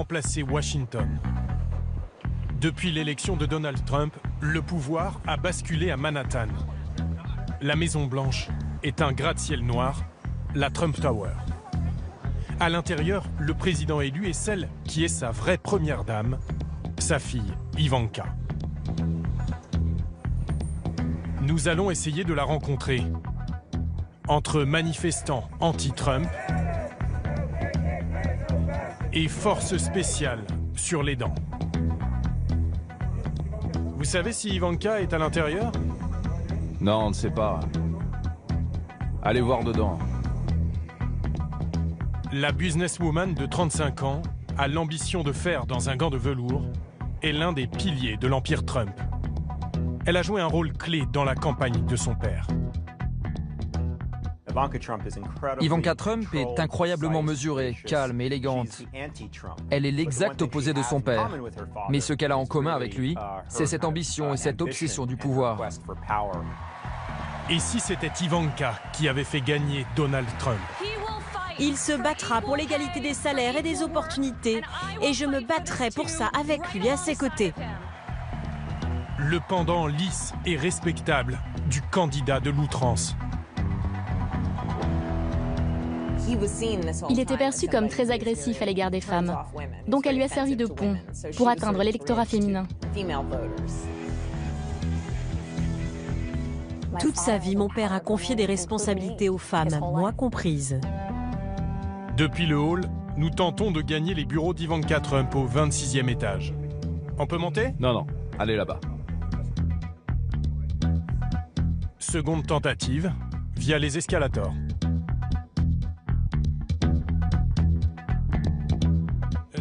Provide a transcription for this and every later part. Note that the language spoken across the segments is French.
remplacer Washington. Depuis l'élection de Donald Trump, le pouvoir a basculé à Manhattan. La Maison-Blanche est un gratte-ciel noir, la Trump Tower. À l'intérieur, le président élu est celle qui est sa vraie première dame, sa fille Ivanka. Nous allons essayer de la rencontrer. Entre manifestants anti-Trump et forces spéciales sur les dents. Vous savez si Ivanka est à l'intérieur? Non, on ne sait pas. Allez voir dedans. La businesswoman de 35 ans a l'ambition de faire dans un gant de velours est l'un des piliers de l'empire Trump. Elle a joué un rôle clé dans la campagne de son père. Ivanka Trump est incroyablement mesurée, calme et élégante. Elle est l'exact opposé de son père. Mais ce qu'elle a en commun avec lui, c'est cette ambition et cette obsession du pouvoir. Et si c'était Ivanka qui avait fait gagner Donald Trump? Il se battra pour l'égalité des salaires et des opportunités. Et je me battrai pour ça avec lui à ses côtés. Le pendant lisse et respectable du candidat de l'outrance. Il était perçu comme très agressif à l'égard des femmes, donc elle lui a servi de pont pour atteindre l'électorat féminin. Toute sa vie, mon père a confié des responsabilités aux femmes, moi comprise. Depuis le hall, nous tentons de gagner les bureaux d'Ivanka Trump au 26e étage. On peut monter? Non, non, allez là-bas. Seconde tentative, via les escalators.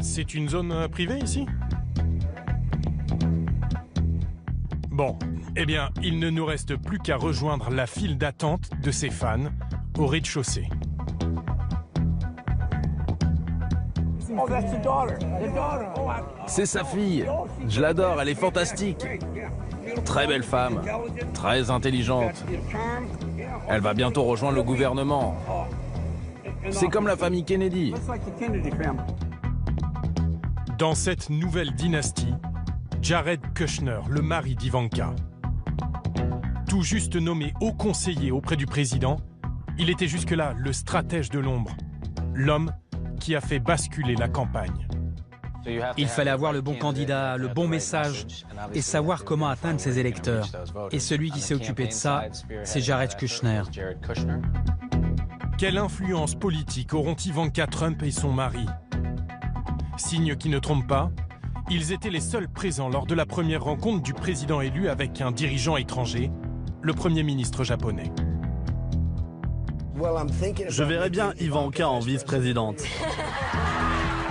C'est une zone privée ici? Bon, eh bien, il ne nous reste plus qu'à rejoindre la file d'attente de ses fans au rez-de-chaussée. C'est sa fille. Je l'adore, elle est fantastique. Très belle femme, très intelligente. Elle va bientôt rejoindre le gouvernement. C'est comme la famille Kennedy. Dans cette nouvelle dynastie, Jared Kushner, le mari d'Ivanka. Tout juste nommé haut conseiller auprès du président, il était jusque-là le stratège de l'ombre, l'homme qui a fait basculer la campagne. Il fallait avoir le bon candidat, le bon message et savoir comment atteindre ses électeurs. Et celui qui s'est occupé de ça, c'est Jared Kushner. Quelle influence politique auront Ivanka Trump et son mari? Signe qui ne trompe pas, ils étaient les seuls présents lors de la première rencontre du président élu avec un dirigeant étranger, le Premier ministre japonais. Je verrais bien Ivanka en vice-présidente.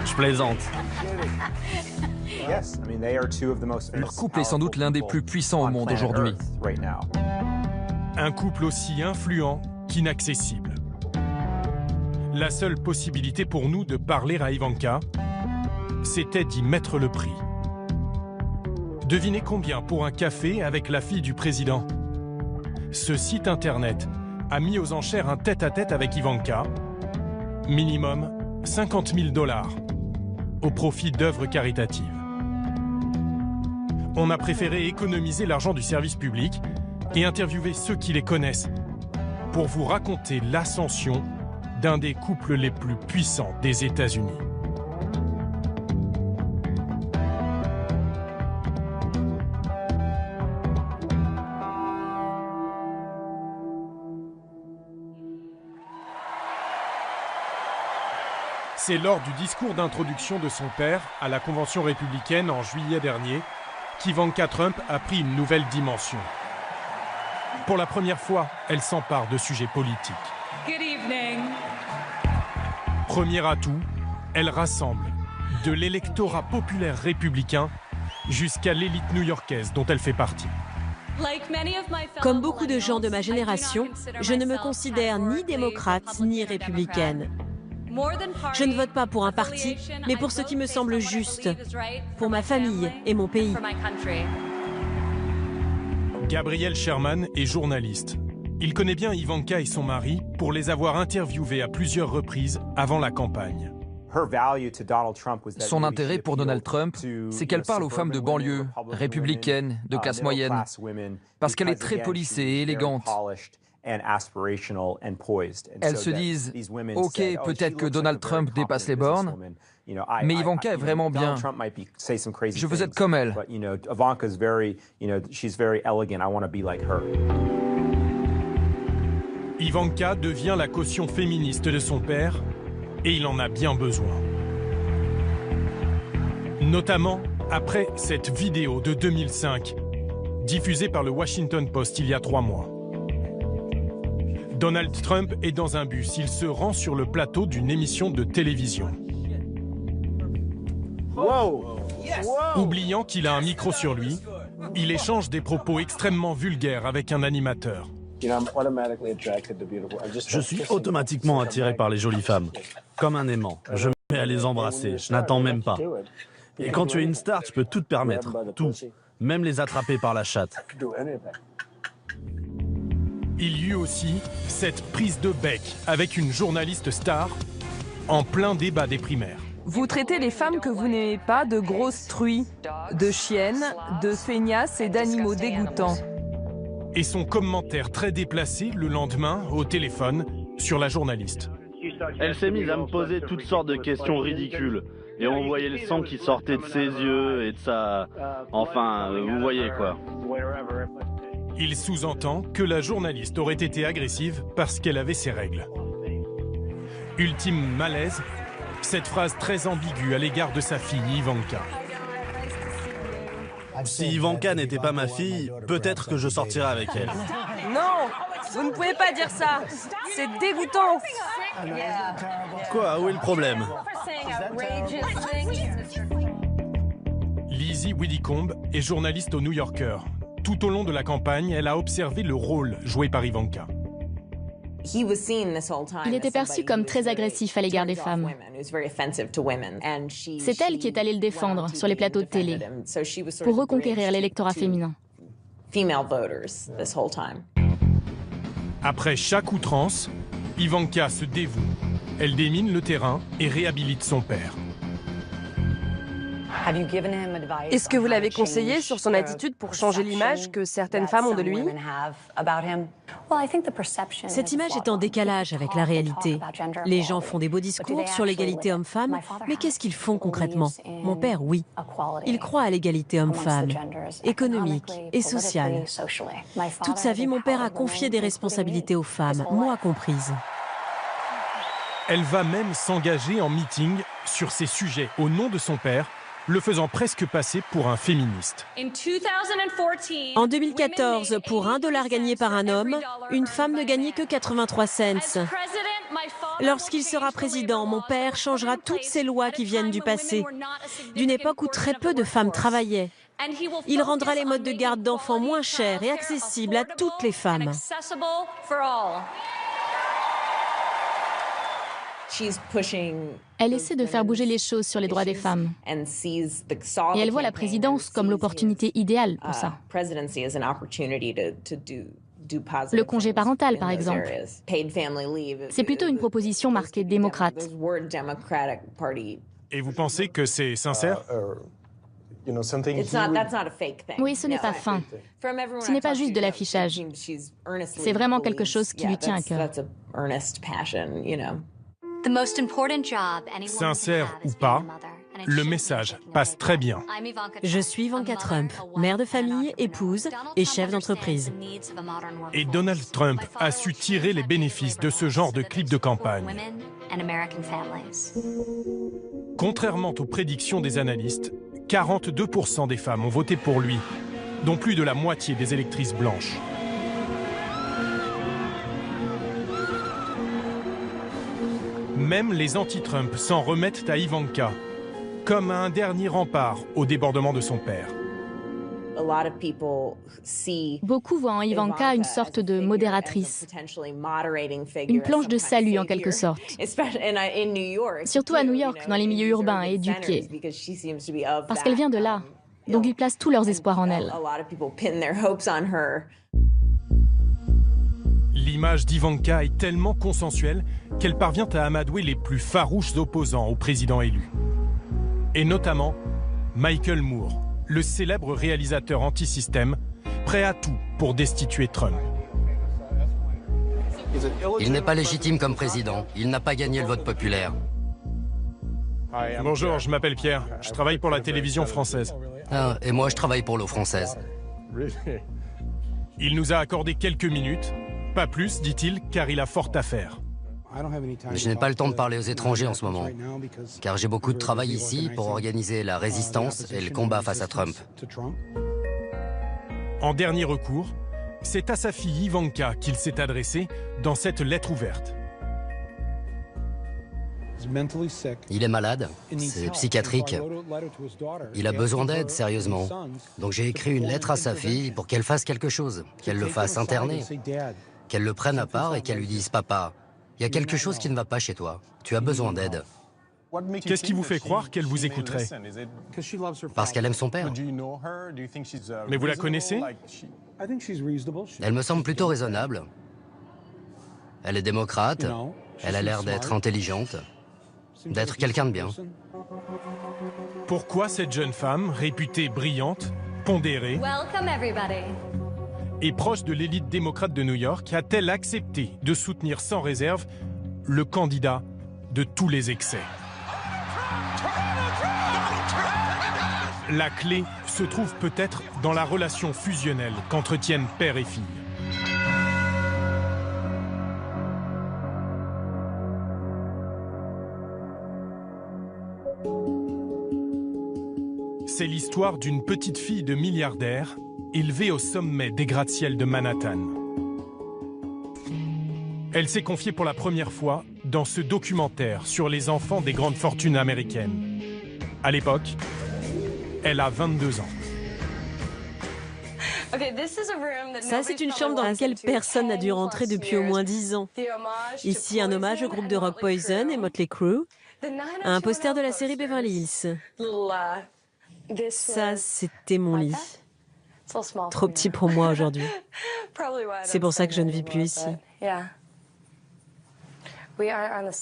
Je plaisante. Leur couple est sans doute l'un des plus puissants au monde aujourd'hui. Un couple aussi influent qu'inaccessible. La seule possibilité pour nous de parler à Ivanka, c'était d'y mettre le prix. Devinez combien pour un café avec la fille du président? Ce site internet a mis aux enchères un tête-à-tête avec Ivanka, minimum 50 000 $, au profit d'œuvres caritatives. On a préféré économiser l'argent du service public et interviewer ceux qui les connaissent pour vous raconter l'ascension d'un des couples les plus puissants des États-Unis. C'est lors du discours d'introduction de son père à la Convention républicaine en juillet dernier qu'Ivanka Trump a pris une nouvelle dimension. Pour la première fois, elle s'empare de sujets politiques. Premier atout, elle rassemble de l'électorat populaire républicain jusqu'à l'élite new-yorkaise dont elle fait partie. Comme beaucoup de gens de ma génération, je ne me considère ni démocrate ni républicaine. Je ne vote pas pour un parti, mais pour ce qui me semble juste, pour ma famille et mon pays. Gabriel Sherman est journaliste. Il connaît bien Ivanka et son mari pour les avoir interviewés à plusieurs reprises avant la campagne. Son intérêt pour Donald Trump, c'est qu'elle parle aux femmes de banlieue, républicaines, de classe moyenne, parce qu'elle est très policée et élégante. Elles se disent « Ok, peut-être que Donald Trump dépasse les bornes, mais Ivanka est vraiment bien. Je veux être comme elle. » Ivanka devient la caution féministe de son père, et il en a bien besoin. Notamment après cette vidéo de 2005, diffusée par le Washington Post il y a 3 mois. Donald Trump est dans un bus, il se rend sur le plateau d'une émission de télévision. Oubliant qu'il a un micro sur lui, il échange des propos extrêmement vulgaires avec un animateur. Je suis automatiquement attiré par les jolies femmes, comme un aimant. Je me mets à les embrasser, je n'attends même pas. Et quand tu es une star, tu peux tout te permettre, tout, même les attraper par la chatte. Il y eut aussi cette prise de bec avec une journaliste star en plein débat des primaires. Vous traitez les femmes que vous n'aimez pas de grosses truies, de chiennes, de feignasses et d'animaux dégoûtants. Et son commentaire très déplacé le lendemain au téléphone sur la journaliste. Elle s'est mise à me poser toutes sortes de questions ridicules. Et on voyait le sang qui sortait de ses yeux et de sa... Enfin, vous voyez quoi. Il sous-entend que la journaliste aurait été agressive parce qu'elle avait ses règles. Ultime malaise, cette phrase très ambiguë à l'égard de sa fille Ivanka. Si Ivanka n'était pas ma fille, peut-être que je sortirais avec elle. Non, vous ne pouvez pas dire ça. C'est dégoûtant. Quoi, où est le problème? Lizzie Widdicombe est journaliste au New Yorker. Tout au long de la campagne, elle a observé le rôle joué par Ivanka. Il était perçu comme très agressif à l'égard des femmes. C'est elle qui est allée le défendre sur les plateaux de télé pour reconquérir l'électorat féminin. Après chaque outrance, Ivanka se dévoue. Elle démine le terrain et réhabilite son père. Est-ce que vous l'avez conseillé sur son attitude pour changer l'image que certaines femmes ont de lui? Cette image est en décalage avec la réalité. Les gens font des beaux discours sur l'égalité homme-femme, mais qu'est-ce qu'ils font concrètement? Mon père, oui. Il croit à l'égalité homme-femme, économique et sociale. Toute sa vie, mon père a confié des responsabilités aux femmes, moi comprise. Elle va même s'engager en meeting sur ces sujets au nom de son père, le faisant presque passer pour un féministe. En 2014, pour $1 gagné par un homme, une femme ne gagnait que 83 cents. Lorsqu'il sera président, mon père changera toutes ces lois qui viennent du passé, d'une époque où très peu de femmes travaillaient. Il rendra les modes de garde d'enfants moins chers et accessibles à toutes les femmes. Elle essaie de faire bouger les choses sur les droits des femmes. Et elle voit la présidence comme l'opportunité idéale pour ça. Le congé parental, par exemple. C'est plutôt une proposition marquée démocrate. Et vous pensez que c'est sincère? Oui, ce n'est pas fin. Ce n'est pas juste de l'affichage. C'est vraiment quelque chose qui lui tient à cœur. Sincère ou pas, le message passe très bien. Je suis Ivanka Trump, mère de famille, épouse et chef d'entreprise. Et Donald Trump a su tirer les bénéfices de ce genre de clip de campagne. Contrairement aux prédictions des analystes, 42% des femmes ont voté pour lui, dont plus de la moitié des électrices blanches. Même les anti-Trump s'en remettent à Ivanka, comme à un dernier rempart au débordement de son père. Beaucoup voient en Ivanka une sorte de modératrice, une planche de salut en quelque sorte. Surtout à New York, dans les milieux urbains et éduqués, parce qu'elle vient de là, donc ils placent tous leurs espoirs en elle. L'image d'Ivanka est tellement consensuelle qu'elle parvient à amadouer les plus farouches opposants au président élu. Et notamment Michael Moore, le célèbre réalisateur anti-système, prêt à tout pour destituer Trump. Il n'est pas légitime comme président. Il n'a pas gagné le vote populaire. Bonjour, je m'appelle Pierre. Je travaille pour la télévision française. Ah, et moi, je travaille pour l'eau française. Il nous a accordé quelques minutes. Pas plus, dit-il, car il a fort à faire. Je n'ai pas le temps de parler aux étrangers en ce moment, car j'ai beaucoup de travail ici pour organiser la résistance et le combat face à Trump. En dernier recours, c'est à sa fille Ivanka qu'il s'est adressé dans cette lettre ouverte. Il est malade, c'est psychiatrique. Il a besoin d'aide, sérieusement. Donc j'ai écrit une lettre à sa fille pour qu'elle fasse quelque chose, qu'elle le fasse interner, qu'elle le prenne à part et qu'elle lui dise « Papa, il y a quelque chose qui ne va pas chez toi, tu as besoin d'aide. » Qu'est-ce qui vous fait croire qu'elle vous écouterait? Parce qu'elle aime son père. Mais vous la connaissez? Elle me semble plutôt raisonnable. Elle est démocrate, elle a l'air d'être intelligente, d'être quelqu'un de bien. Pourquoi cette jeune femme, réputée brillante, pondérée et proche de l'élite démocrate de New York, a-t-elle accepté de soutenir sans réserve le candidat de tous les excès? La clé se trouve peut-être dans la relation fusionnelle qu'entretiennent père et fille. C'est l'histoire d'une petite fille de milliardaire élevée au sommet des gratte-ciel de Manhattan. Elle s'est confiée pour la première fois dans ce documentaire sur les enfants des grandes fortunes américaines. À l'époque, elle a 22 ans. Ça, c'est une chambre dans laquelle personne n'a dû rentrer depuis au moins 10 ans. Ici, un hommage au groupe de rock Poison et Motley Crue. Un poster de la série Beverly Hills. Ça, c'était mon lit. Trop petit pour moi aujourd'hui. C'est pour ça que je ne vis plus ici.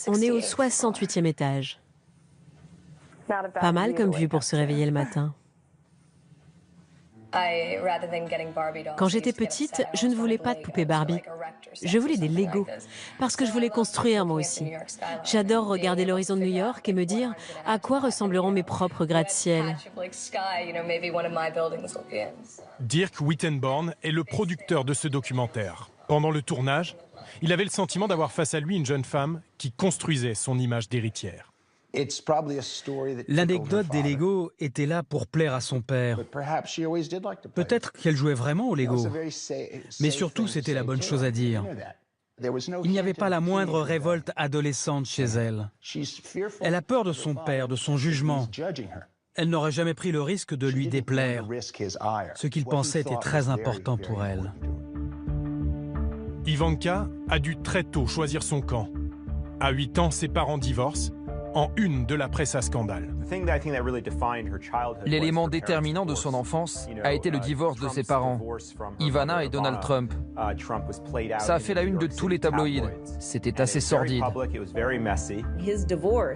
On est au 68e étage. Pas mal comme vue pour se réveiller le matin. Quand j'étais petite, je ne voulais pas de poupée Barbie. Je voulais des Lego, parce que je voulais construire moi aussi. J'adore regarder l'horizon de New York et me dire à quoi ressembleront mes propres gratte-ciel. Dirk Wittenborn est le producteur de ce documentaire. Pendant le tournage, il avait le sentiment d'avoir face à lui une jeune femme qui construisait son image d'héritière. L'anecdote des Lego était là pour plaire à son père. Peut-être qu'elle jouait vraiment aux Lego, mais surtout c'était la bonne chose à dire. Il n'y avait pas la moindre révolte adolescente chez elle. Elle a peur de son père, de son jugement. Elle n'aurait jamais pris le risque de lui déplaire. Ce qu'il pensait était très important pour elle. Ivanka a dû très tôt choisir son camp. À 8 ans, ses parents divorcent, en une de la presse à scandale. L'élément déterminant de son enfance a été le divorce de ses parents, Ivana et Donald Trump. Ça a fait la une de tous les tabloïds. C'était assez sordide.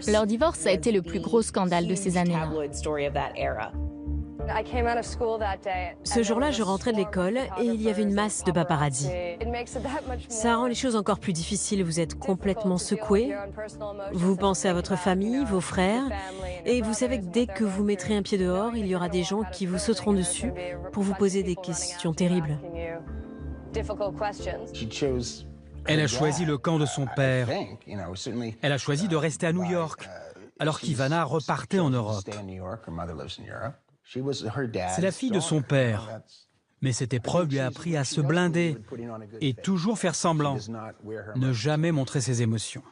Leur divorce a été le plus gros scandale de ces années-là. Ce jour-là, je rentrais de l'école et il y avait une masse de paparazzi. Ça rend les choses encore plus difficiles. Vous êtes complètement secoué. Vous pensez à votre famille, vos frères. Et vous savez que dès que vous mettrez un pied dehors, il y aura des gens qui vous sauteront dessus pour vous poser des questions terribles. Elle a choisi le camp de son père. Elle a choisi de rester à New York, alors qu'Ivana repartait en Europe. C'est la fille de son père. Mais cette épreuve lui a appris à se blinder et toujours faire semblant, ne jamais montrer ses émotions.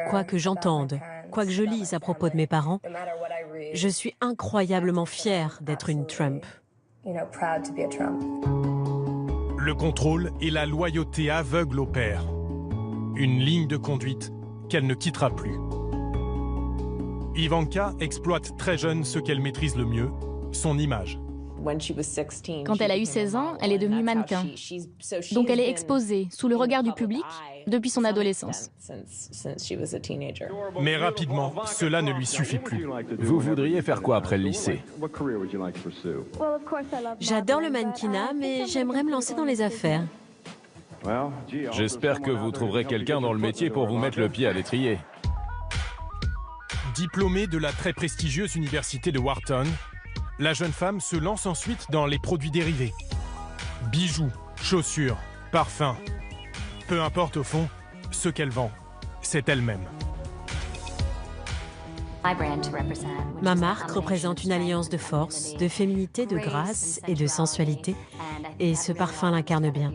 Quoi que j'entende, quoi que je lise à propos de mes parents, je suis incroyablement fière d'être une Trump. Le contrôle et la loyauté aveugle au père. Une ligne de conduite qu'elle ne quittera plus. Ivanka exploite très jeune ce qu'elle maîtrise le mieux, son image. Quand elle a eu 16 ans, elle est devenue mannequin. Donc elle est exposée, sous le regard du public, depuis son adolescence. Mais rapidement, cela ne lui suffit plus. Vous voudriez faire quoi après le lycée? J'adore le mannequinat, mais j'aimerais me lancer dans les affaires. J'espère que vous trouverez quelqu'un dans le métier pour vous mettre le pied à l'étrier. Diplômée de la très prestigieuse université de Wharton, la jeune femme se lance ensuite dans les produits dérivés. Bijoux, chaussures, parfums. Peu importe au fond, ce qu'elle vend, c'est elle-même. Ma marque représente une alliance de force, de féminité, de grâce et de sensualité. Et ce parfum l'incarne bien.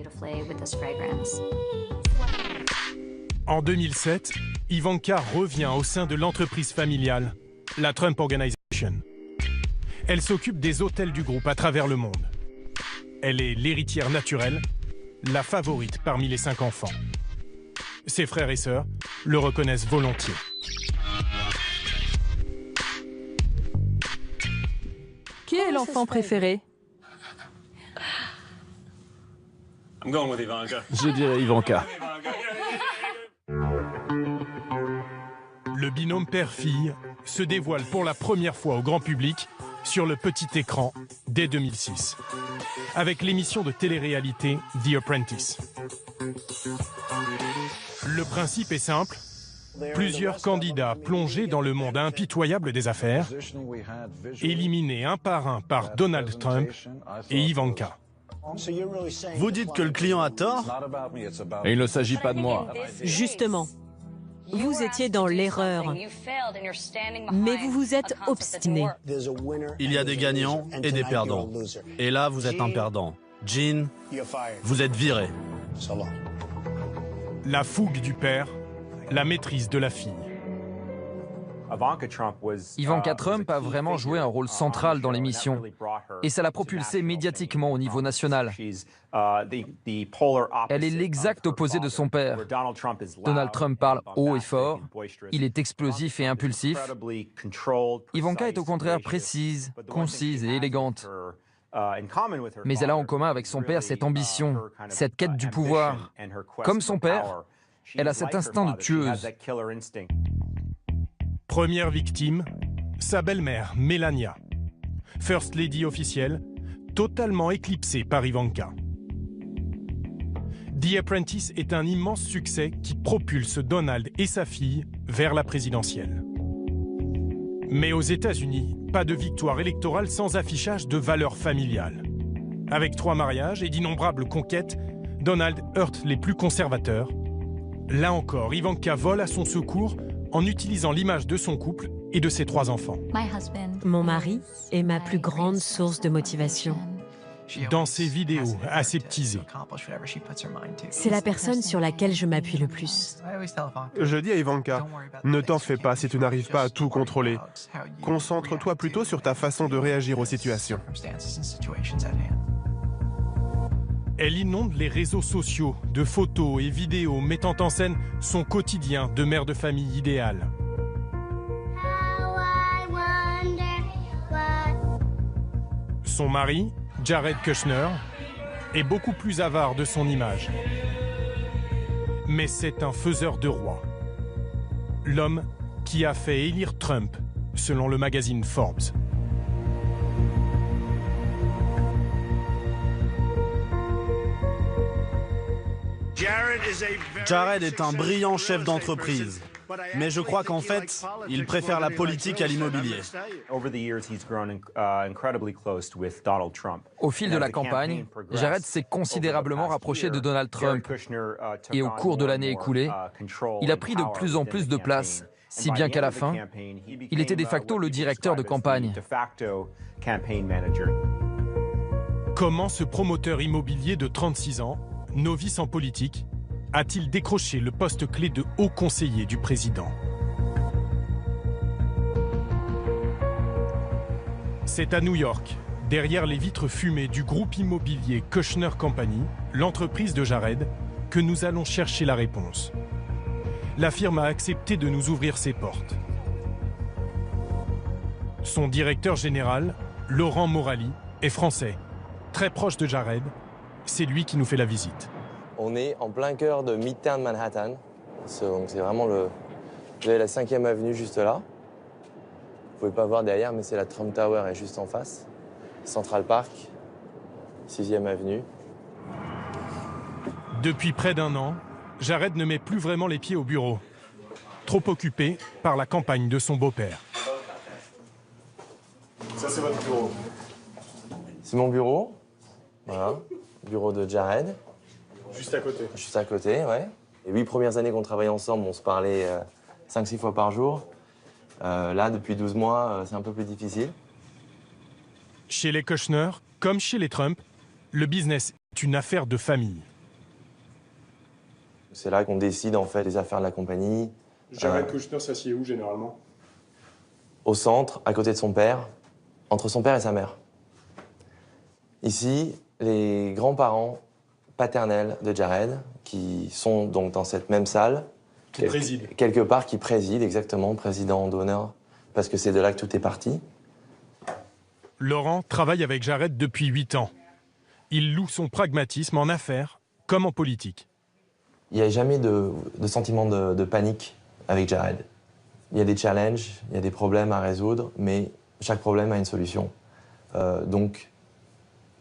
En 2007, Ivanka revient au sein de l'entreprise familiale, la Trump Organization. Elle s'occupe des hôtels du groupe à travers le monde. Elle est l'héritière naturelle, la favorite parmi les 5 enfants. Ses frères et sœurs le reconnaissent volontiers. Qui est l'enfant préféré? Je dirais Ivanka. Le binôme père-fille se dévoile pour la première fois au grand public sur le petit écran dès 2006, avec l'émission de télé-réalité The Apprentice. Le principe est simple. Plusieurs candidats plongés dans le monde impitoyable des affaires, éliminés un par Donald Trump et Ivanka. Vous dites que le client a tort? Et il ne s'agit pas de moi. Justement, vous étiez dans l'erreur, mais vous vous êtes obstiné. Il y a des gagnants et des perdants. Et là, vous êtes un perdant. Jean, vous êtes viré. La fougue du père, la maîtrise de la fille. Ivanka Trump a vraiment joué un rôle central dans l'émission et ça l'a propulsée médiatiquement au niveau national. Elle est l'exact opposé de son père. Donald Trump parle haut et fort, il est explosif et impulsif. Ivanka est au contraire précise, concise et élégante. Mais elle a en commun avec son père cette ambition, cette quête du pouvoir. Comme son père, elle a cet instinct de tueuse. Première victime, sa belle-mère, Melania. First Lady officielle, totalement éclipsée par Ivanka. The Apprentice est un immense succès qui propulse Donald et sa fille vers la présidentielle. Mais aux États-Unis, pas de victoire électorale sans affichage de valeurs familiales. Avec 3 mariages et d'innombrables conquêtes, Donald heurte les plus conservateurs. Là encore, Ivanka vole à son secours en utilisant l'image de son couple et de ses 3 enfants. Mon mari est ma plus grande source de motivation. Dans ses vidéos aseptisées, c'est la personne sur laquelle je m'appuie le plus. Je dis à Ivanka, ne t'en fais pas si tu n'arrives pas à tout contrôler. Concentre-toi plutôt sur ta façon de réagir aux situations. Elle inonde les réseaux sociaux de photos et vidéos mettant en scène son quotidien de mère de famille idéale. Son mari, Jared Kushner, est beaucoup plus avare de son image. Mais c'est un faiseur de rois. L'homme qui a fait élire Trump, selon le magazine Forbes. Jared est un brillant chef d'entreprise. Mais je crois qu'en fait, il préfère la politique à l'immobilier. Au fil de la campagne, Jared s'est considérablement rapproché de Donald Trump. Et au cours de l'année écoulée, il a pris de plus en plus de place, si bien qu'à la fin, il était de facto le directeur de campagne. Comment ce promoteur immobilier de 36 ans, novice en politique, a-t-il décroché le poste clé de haut conseiller du président? C'est à New York, derrière les vitres fumées du groupe immobilier Kushner Company, l'entreprise de Jared, que nous allons chercher la réponse. La firme a accepté de nous ouvrir ses portes. Son directeur général, Laurent Morali, est français, très proche de Jared. C'est lui qui nous fait la visite. On est en plein cœur de Midtown Manhattan. Donc c'est vraiment le... Vous avez la 5e avenue juste là. Vous pouvez pas voir derrière, mais c'est la Trump Tower est juste en face. Central Park, 6e avenue. Depuis près d'1 an, Jared ne met plus vraiment les pieds au bureau. Trop occupé par la campagne de son beau-père. Ça, c'est votre bureau. C'est mon bureau. Voilà. Bureau de Jared. Juste à côté. Juste à côté, ouais. Les 8 premières années qu'on travaillait ensemble, on se parlait 5-6 fois par jour. Là, depuis 12 mois, c'est un peu plus difficile. Chez les Kushner, comme chez les Trump, le business est une affaire de famille. C'est là qu'on décide en fait des affaires de la compagnie. Jared Kushner s'assied où généralement? Au centre, à côté de son père, entre son père et sa mère. Ici, les grands-parents paternels de Jared, qui sont donc dans cette même salle. Qui préside. Quelque part, qui préside, exactement, président d'honneur, parce que c'est de là que tout est parti. Laurent travaille avec Jared depuis 8 ans. Il loue son pragmatisme en affaires comme en politique. Il n'y a jamais de sentiment de panique avec Jared. Il y a des challenges, il y a des problèmes à résoudre, mais chaque problème a une solution. Donc,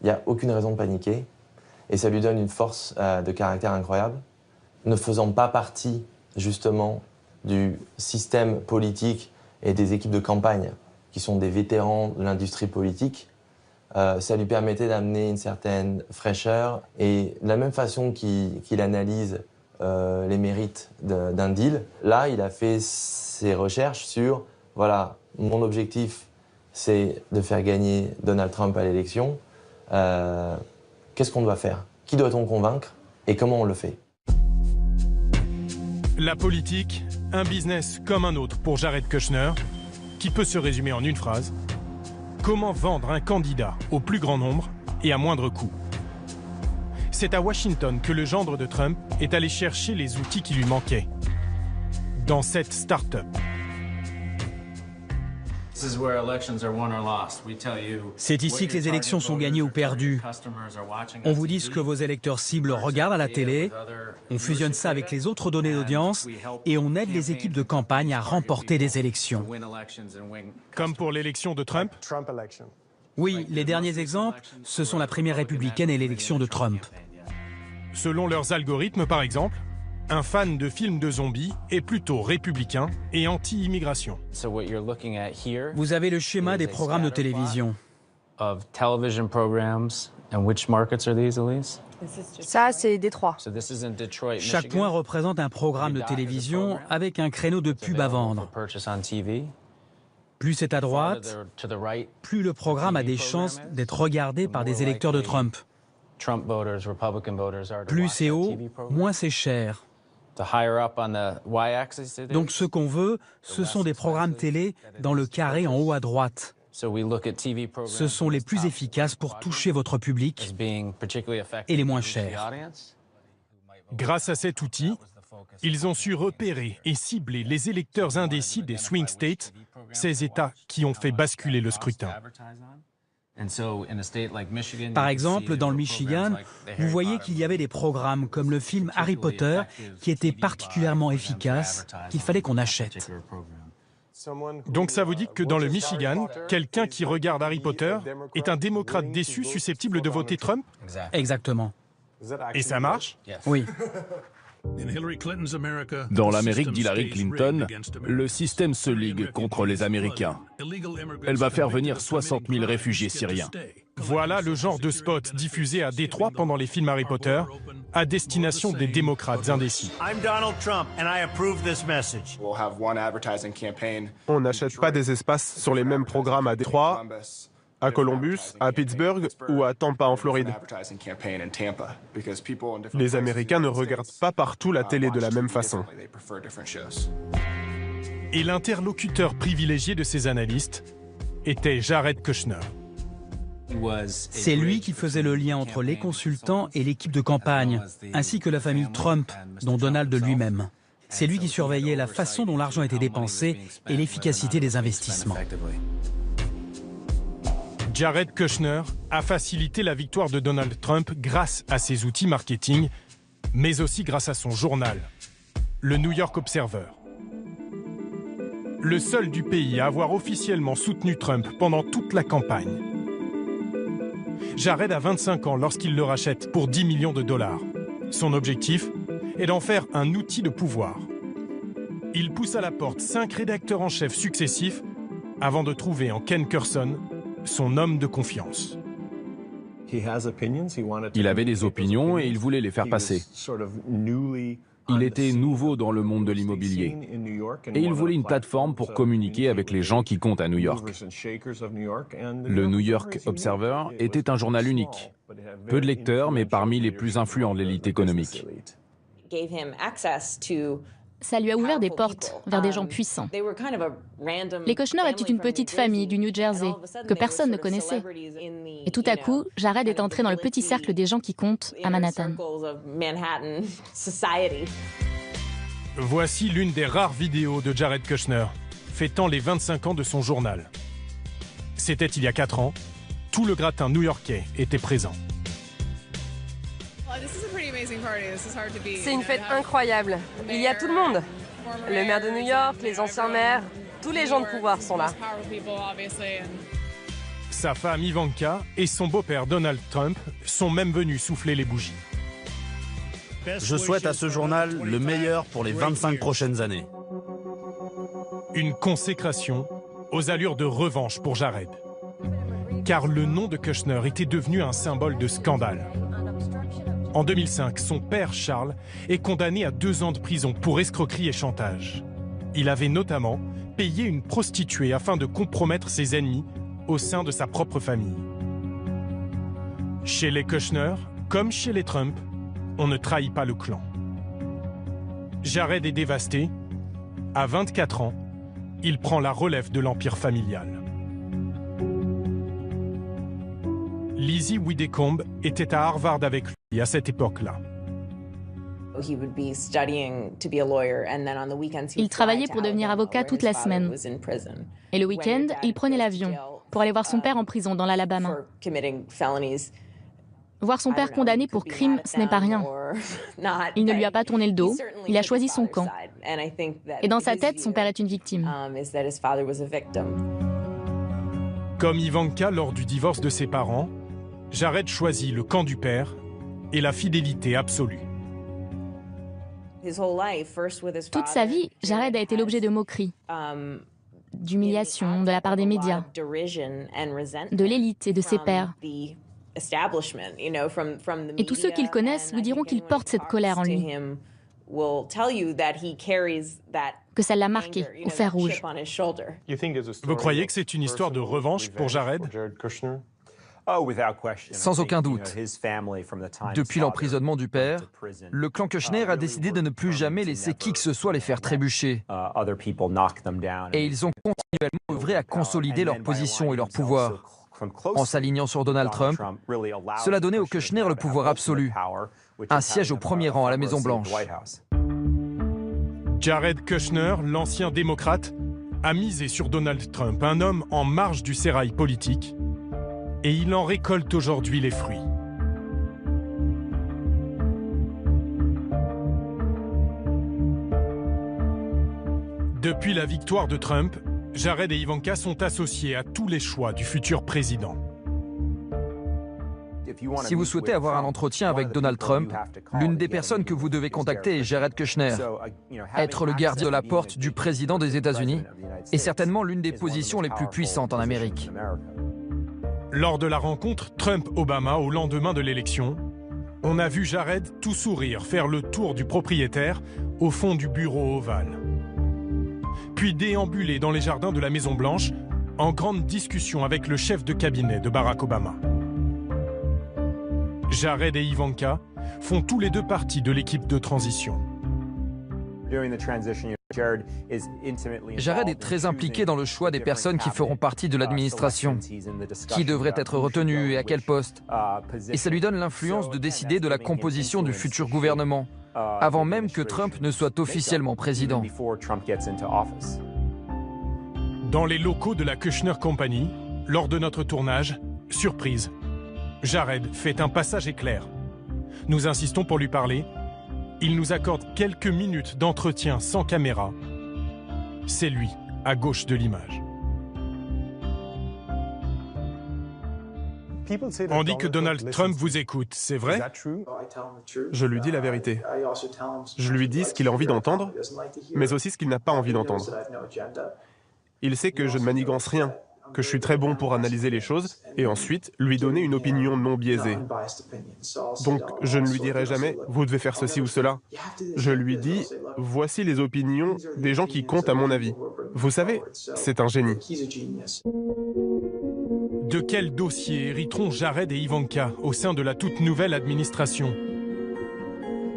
il n'y a aucune raison de paniquer. Et ça lui donne une force de caractère incroyable. Ne faisant pas partie, justement, du système politique et des équipes de campagne, qui sont des vétérans de l'industrie politique, ça lui permettait d'amener une certaine fraîcheur. Et de la même façon qu'il analyse les mérites d'un deal, là, il a fait ses recherches sur, voilà, mon objectif, c'est de faire gagner Donald Trump à l'élection. Qu'est-ce qu'on doit faire? Qui doit-on convaincre? Et comment on le fait? La politique, un business comme un autre pour Jared Kushner, qui peut se résumer en une phrase. Comment vendre un candidat au plus grand nombre et à moindre coût? C'est à Washington que le gendre de Trump est allé chercher les outils qui lui manquaient. Dans cette start-up. C'est ici que les élections sont gagnées ou perdues. On vous dit ce que vos électeurs cibles regardent à la télé, on fusionne ça avec les autres données d'audience et on aide les équipes de campagne à remporter des élections. Comme pour l'élection de Trump? Oui, les derniers exemples, ce sont la primaire républicaine et l'élection de Trump. Selon leurs algorithmes, par exemple, un fan de films de zombies est plutôt républicain et anti-immigration. Vous avez le schéma des programmes de télévision. Ça, c'est Détroit. Chaque point représente un programme de télévision avec un créneau de pub à vendre. Plus c'est à droite, plus le programme a des chances d'être regardé par des électeurs de Trump. Plus c'est haut, moins c'est cher. Donc ce qu'on veut, ce sont des programmes télé dans le carré en haut à droite. Ce sont les plus efficaces pour toucher votre public et les moins chers. Grâce à cet outil, ils ont su repérer et cibler les électeurs indécis des swing states, ces États qui ont fait basculer le scrutin. Par exemple, dans le Michigan, vous voyez qu'il y avait des programmes comme le film Harry Potter qui étaient particulièrement efficaces, qu'il fallait qu'on achète. Donc ça vous dit que dans le Michigan, quelqu'un qui regarde Harry Potter est un démocrate déçu susceptible de voter Trump? Exactement. Et ça marche? Oui. Dans l'Amérique d'Hillary Clinton, le système se ligue contre les Américains. Elle va faire venir 60 000 réfugiés syriens. Voilà le genre de spot diffusé à Détroit pendant les films Harry Potter, à destination des démocrates indécis. On n'achète pas des espaces sur les mêmes programmes à Détroit, à Columbus, à Pittsburgh ou à Tampa en Floride. Les Américains ne regardent pas partout la télé de la même façon. Et l'interlocuteur privilégié de ces analystes était Jared Kushner. C'est lui qui faisait le lien entre les consultants et l'équipe de campagne, ainsi que la famille Trump, dont Donald lui-même. C'est lui qui surveillait la façon dont l'argent était dépensé et l'efficacité des investissements. Jared Kushner a facilité la victoire de Donald Trump grâce à ses outils marketing, mais aussi grâce à son journal, le New York Observer. Le seul du pays à avoir officiellement soutenu Trump pendant toute la campagne. Jared a 25 ans lorsqu'il le rachète pour 10 millions de dollars. Son objectif est d'en faire un outil de pouvoir. Il pousse à la porte 5 rédacteurs en chef successifs avant de trouver en Ken Kurson son homme de confiance. Il avait des opinions et il voulait les faire passer. Il était nouveau dans le monde de l'immobilier et il voulait une plateforme pour communiquer avec les gens qui comptent à New York. Le New York Observer était un journal unique. Peu de lecteurs, mais parmi les plus influents de l'élite économique. Ça lui a ouvert des portes vers des gens puissants. Les Kushner étaient une petite famille du New Jersey que personne ne connaissait. Et tout à coup, Jared est entré dans le petit cercle des gens qui comptent à Manhattan. Voici l'une des rares vidéos de Jared Kushner, fêtant les 25 ans de son journal. C'était il y a 4 ans. Tout le gratin new-yorkais était présent. C'est une fête incroyable. Il y a tout le monde. Le maire de New York, les anciens maires, tous les gens de pouvoir sont là. Sa femme Ivanka et son beau-père Donald Trump sont même venus souffler les bougies. Je souhaite à ce journal le meilleur pour les 25 prochaines années. Une consécration aux allures de revanche pour Jared. Car le nom de Kushner était devenu un symbole de scandale. En 2005, son père Charles est condamné à 2 ans de prison pour escroquerie et chantage. Il avait notamment payé une prostituée afin de compromettre ses ennemis au sein de sa propre famille. Chez les Kushner, comme chez les Trump, on ne trahit pas le clan. Jared est dévasté. À 24 ans, il prend la relève de l'empire familial. Lizzie Widdecombe était à Harvard avec lui à cette époque-là. Il travaillait pour devenir avocat toute la semaine. Et le week-end, il prenait l'avion pour aller voir son père en prison dans l'Alabama. Voir son père condamné pour crime, ce n'est pas rien. Il ne lui a pas tourné le dos, il a choisi son camp. Et dans sa tête, son père est une victime. Comme Ivanka lors du divorce de ses parents, Jared choisit le camp du père et la fidélité absolue. Toute sa vie, Jared a été l'objet de moqueries, d'humiliation de la part des médias, de l'élite et de ses pairs. Et tous ceux qui le connaissent vous diront qu'il porte cette colère en lui, que ça l'a marqué au fer rouge. Vous croyez que c'est une histoire de revanche pour Jared ? Sans aucun doute. Depuis l'emprisonnement du père, le clan Kushner a décidé de ne plus jamais laisser qui que ce soit les faire trébucher. Et ils ont continuellement œuvré à consolider leur position et leur pouvoir. En s'alignant sur Donald Trump, cela donnait aux Kushner le pouvoir absolu, un siège au premier rang à la Maison-Blanche. Jared Kushner, l'ancien démocrate, a misé sur Donald Trump, un homme en marge du sérail politique, et il en récolte aujourd'hui les fruits. Depuis la victoire de Trump, Jared et Ivanka sont associés à tous les choix du futur président. Si vous souhaitez avoir un entretien avec Donald Trump, l'une des personnes que vous devez contacter est Jared Kushner. Être le gardien de la porte du président des États-Unis est certainement l'une des positions les plus puissantes en Amérique. Lors de la rencontre Trump-Obama au lendemain de l'élection, on a vu Jared tout sourire faire le tour du propriétaire au fond du bureau ovale. Puis déambuler dans les jardins de la Maison-Blanche en grande discussion avec le chef de cabinet de Barack Obama. Jared et Ivanka font tous les deux partie de l'équipe de transition. Jared est très impliqué dans le choix des personnes qui feront partie de l'administration, qui devraient être retenues et à quel poste. Et ça lui donne l'influence de décider de la composition du futur gouvernement, avant même que Trump ne soit officiellement président. Dans les locaux de la Kushner Company, Lors de notre tournage, surprise, Jared fait un passage éclair. Nous insistons pour lui parler. Il nous accorde quelques minutes d'entretien sans caméra. C'est lui, à gauche de l'image. On dit que Donald Trump vous écoute, c'est vrai? Je lui dis la vérité. Je lui dis ce qu'il a envie d'entendre, mais aussi ce qu'il n'a pas envie d'entendre. Il sait que je ne manigance rien, que je suis très bon pour analyser les choses et ensuite lui donner une opinion non biaisée. Donc je ne lui dirai jamais « vous devez faire ceci ou cela ». Je lui dis « voici les opinions des gens qui comptent à mon avis ». Vous savez, c'est un génie. De quel dossier hériteront Jared et Ivanka au sein de la toute nouvelle administration?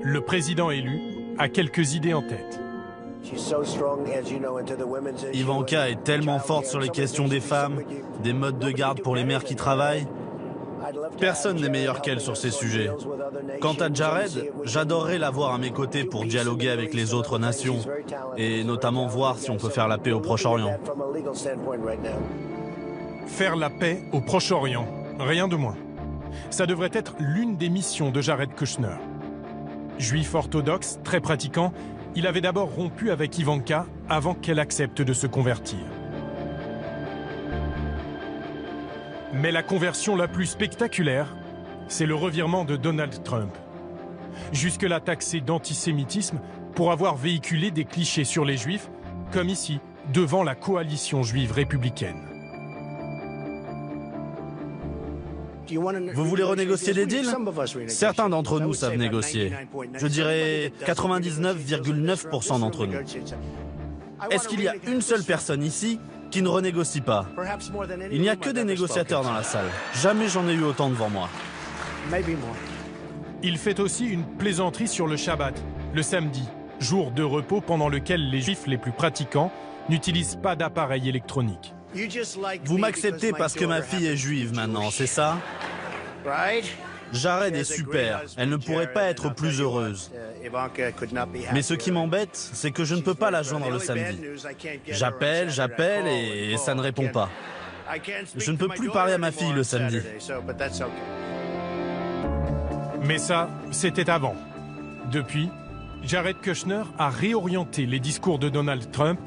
Le président élu a quelques idées en tête. Ivanka est tellement forte sur les questions des femmes, des modes de garde pour les mères qui travaillent. Personne n'est meilleur qu'elle sur ces sujets. Quant à Jared, j'adorerais l'avoir à mes côtés pour dialoguer avec les autres nations et notamment voir si on peut faire la paix au Proche-Orient. Faire la paix au Proche-Orient, rien de moins. Ça devrait être l'une des missions de Jared Kushner. Juif orthodoxe, très pratiquant, il avait d'abord rompu avec Ivanka avant qu'elle accepte de se convertir. Mais la conversion la plus spectaculaire, c'est le revirement de Donald Trump. Jusque-là taxé d'antisémitisme pour avoir véhiculé des clichés sur les Juifs, comme ici, devant la coalition juive républicaine. Vous voulez renégocier des deals? Certains d'entre nous savent négocier. Je dirais 99,9% d'entre nous. Est-ce qu'il y a une seule personne ici qui ne renégocie pas? Il n'y a que des négociateurs dans la salle. Jamais j'en ai eu autant devant moi. Il fait aussi une plaisanterie sur le Shabbat, le samedi, jour de repos pendant lequel les Juifs les plus pratiquants n'utilisent pas d'appareil électronique. Vous m'acceptez parce que ma fille est juive maintenant, c'est ça? Jared est super, elle ne pourrait pas être plus heureuse. Mais ce qui m'embête, c'est que je ne peux pas la joindre le samedi. J'appelle et ça ne répond pas. Je ne peux plus parler à ma fille le samedi. Mais ça, c'était avant. Depuis, Jared Kushner a réorienté les discours de Donald Trump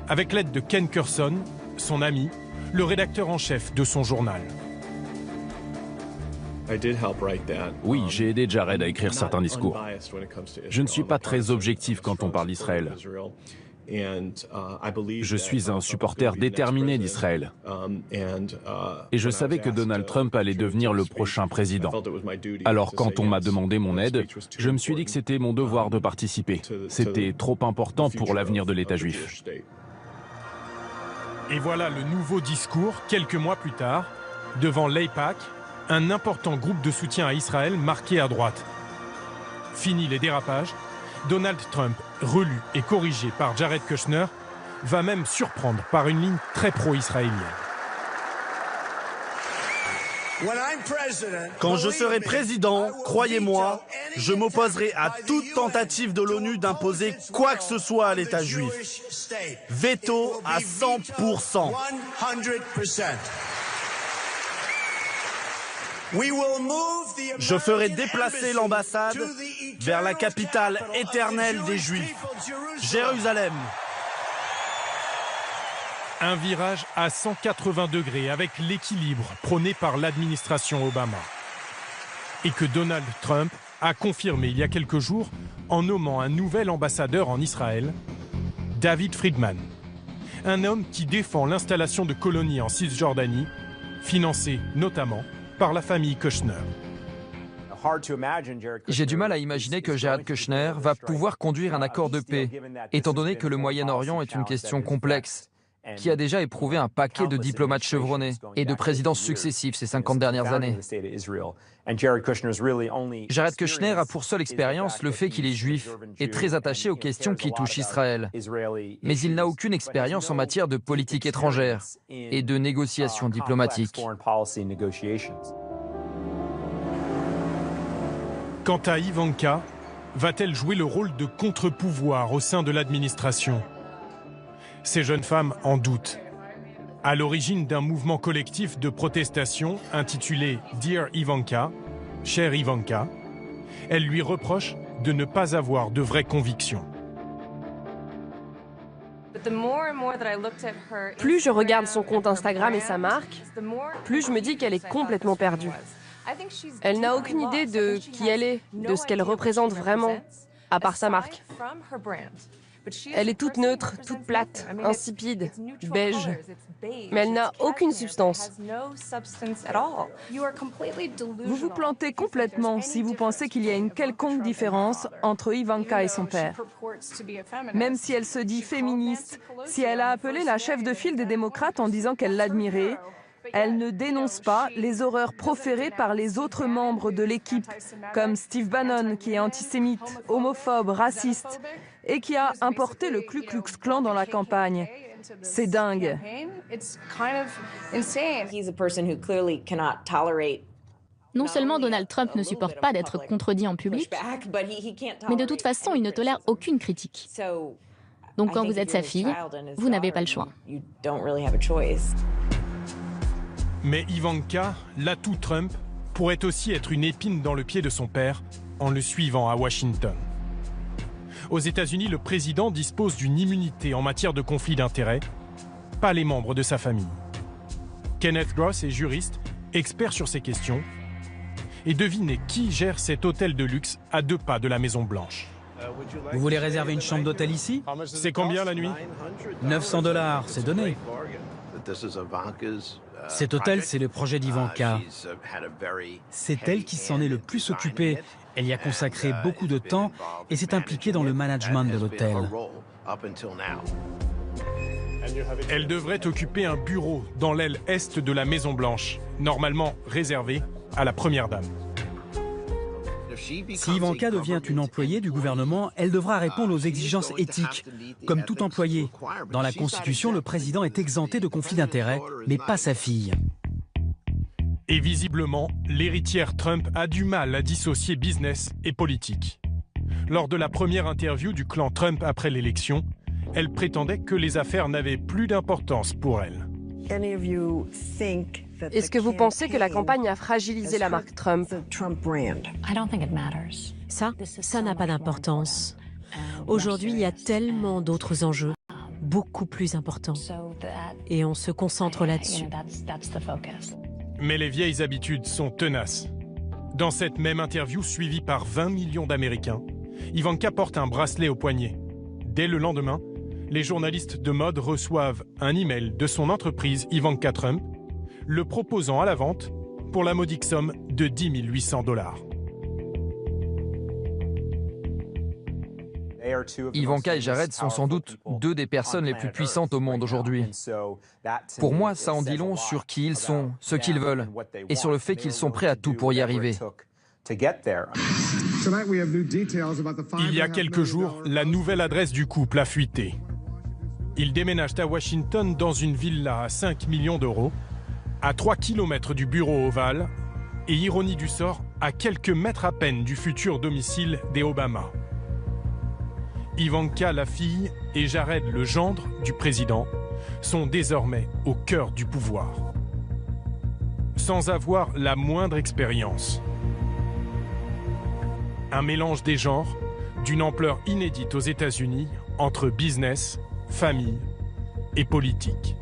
avec l'aide de Ken Kurson, son ami, le rédacteur en chef de son journal. Oui, j'ai aidé Jared à écrire certains discours. Je ne suis pas très objectif quand on parle d'Israël. Je suis un supporter déterminé d'Israël. Et je savais que Donald Trump allait devenir le prochain président. Alors quand on m'a demandé mon aide, je me suis dit que c'était mon devoir de participer. C'était trop important pour l'avenir de l'État juif. Et voilà le nouveau discours, quelques mois plus tard, devant l'AIPAC, un important groupe de soutien à Israël marqué à droite. Fini les dérapages, Donald Trump, relu et corrigé par Jared Kushner, va même surprendre par une ligne très pro-israélienne. Quand je serai président, croyez-moi, je m'opposerai à toute tentative de l'ONU d'imposer quoi que ce soit à l'État juif. Veto à 100%. Je ferai déplacer l'ambassade vers la capitale éternelle des Juifs, Jérusalem. Un virage à 180 degrés avec l'équilibre prôné par l'administration Obama. Et que Donald Trump a confirmé il y a quelques jours en nommant un nouvel ambassadeur en Israël, David Friedman. Un homme qui défend l'installation de colonies en Cisjordanie, financée notamment par la famille Kushner. J'ai du mal à imaginer que Jared Kushner va pouvoir conduire un accord de paix, étant donné que le Moyen-Orient est une question complexe, qui a déjà éprouvé un paquet de diplomates chevronnés et de présidences successives ces 50 dernières années. Jared Kushner a pour seule expérience le fait qu'il est juif et très attaché aux questions qui touchent Israël. Mais il n'a aucune expérience en matière de politique étrangère et de négociations diplomatiques. Quant à Ivanka, va-t-elle jouer le rôle de contre-pouvoir au sein de l'administration? Ces jeunes femmes en doutent. à l'origine d'un mouvement collectif de protestation intitulé Dear Ivanka, Chère Ivanka. Elle lui reproche de ne pas avoir de vraies convictions. Plus je regarde son compte Instagram et sa marque, plus je me dis qu'elle est complètement perdue. Elle n'a aucune idée de qui elle est, de ce qu'elle représente vraiment, à part sa marque. Elle est toute neutre, toute plate, insipide, beige. Mais elle n'a aucune substance. Vous vous plantez complètement si vous pensez qu'il y a une quelconque différence entre Ivanka et son père. Même si elle se dit féministe, si elle a appelé la chef de file des démocrates en disant qu'elle l'admirait, elle ne dénonce pas les horreurs proférées par les autres membres de l'équipe, comme Steve Bannon, qui est antisémite, homophobe, raciste, et qui a importé le Ku Klux Klan dans la campagne. C'est dingue. Non seulement Donald Trump ne supporte pas d'être contredit en public, mais de toute façon, il ne tolère aucune critique. Donc quand vous êtes sa fille, vous n'avez pas le choix. Mais Ivanka, l'atout Trump, pourrait aussi être une épine dans le pied de son père en le suivant à Washington. Aux États-Unis, le président dispose d'une immunité en matière de conflit d'intérêts, pas les membres de sa famille. Kenneth Gross est juriste, expert sur ces questions. Et devinez qui gère cet hôtel de luxe à 2 pas de la Maison-Blanche. Vous voulez réserver une chambre d'hôtel ici? C'est combien la nuit? 900 $, c'est donné. Cet hôtel, c'est le projet d'Ivanka. C'est elle qui s'en est le plus occupée. Elle y a consacré beaucoup de temps et s'est impliquée dans le management de l'hôtel. Elle devrait occuper un bureau dans l'aile est de la Maison-Blanche, normalement réservé à la première dame. Si Ivanka devient une employée du gouvernement, elle devra répondre aux exigences éthiques, comme tout employé. Dans la Constitution, le président est exempté de conflit d'intérêts, mais pas sa fille. Et visiblement, l'héritière Trump a du mal à dissocier business et politique. Lors de la première interview du clan Trump après l'élection, elle prétendait que les affaires n'avaient plus d'importance pour elle. Est-ce que vous pensez que la campagne a fragilisé la marque Trump? Ça n'a pas d'importance. Aujourd'hui, il y a tellement d'autres enjeux, beaucoup plus importants. Et on se concentre là-dessus. Mais les vieilles habitudes sont tenaces. Dans cette même interview suivie par 20 millions d'Américains, Ivanka porte un bracelet au poignet. Dès le lendemain, les journalistes de mode reçoivent un email de son entreprise Ivanka Trump, le proposant à la vente pour la modique somme de 10 800 $. Ivanka et Jared sont sans doute 2 des personnes les plus puissantes au monde aujourd'hui. Pour moi, ça en dit long sur qui ils sont, ce qu'ils veulent, et sur le fait qu'ils sont prêts à tout pour y arriver. Il y a quelques jours, la nouvelle adresse du couple a fuité. Ils déménagent à Washington dans une villa à 5 millions €, à 3 km du bureau ovale, et ironie du sort, à quelques mètres à peine du futur domicile des Obama. Ivanka, la fille, et Jared, le gendre du président, sont désormais au cœur du pouvoir. Sans avoir la moindre expérience. Un mélange des genres, d'une ampleur inédite aux États-Unis, entre business, famille et politique.